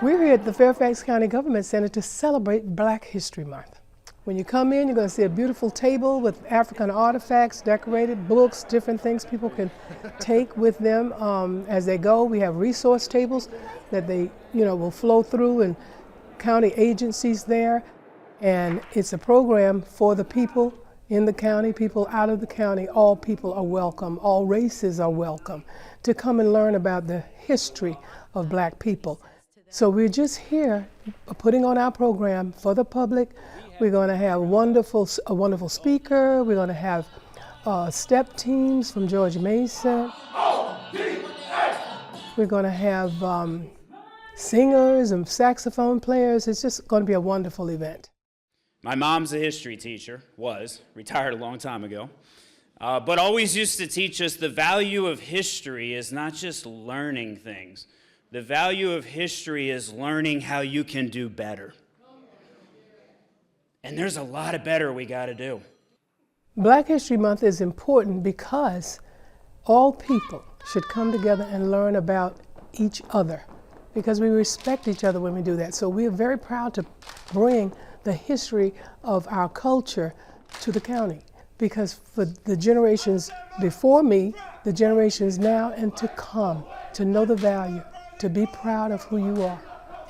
We're here at the Fairfax County Government Center to celebrate Black History Month. When you come in, you're going to see a beautiful table with African artifacts, decorated books, different things people can take with them as they go. We have resource tables that they, will flow through, and county agencies there. And it's a program for the people in the county, people out of the county. All people are welcome, all races are welcome to come and learn about the history of Black people. So we're just here putting on our program for the public. We're going to have a wonderful speaker. We're going to have step teams from George Mason. We're going to have singers and saxophone players. It's just going to be a wonderful event. My mom's a history teacher, retired a long time ago, but always used to teach us the value of history is not just learning things. The value of history is learning how you can do better. And there's a lot of better we got to do. Black History Month is important because all people should come together and learn about each other, because we respect each other when we do that. So we are very proud to bring the history of our culture to the county, because for the generations before me, the generations now and to come, to know the value, to be proud of who you are,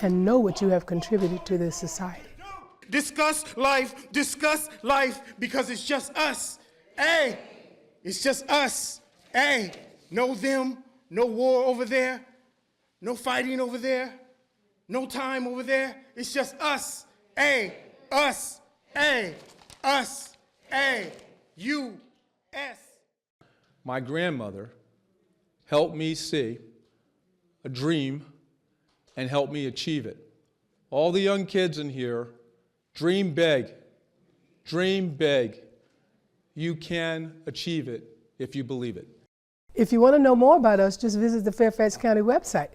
and know what you have contributed to this society. Discuss life, because it's just us. Hey, it's just us. Hey, no them, no war over there, no fighting over there, no time over there. It's just us. Hey, us. Hey, us. Hey, you, us. My grandmother helped me see a dream and help me achieve it. All the young kids in here, dream big. Dream big. You can achieve it if you believe it. If you want to know more about us, just visit the Fairfax County website.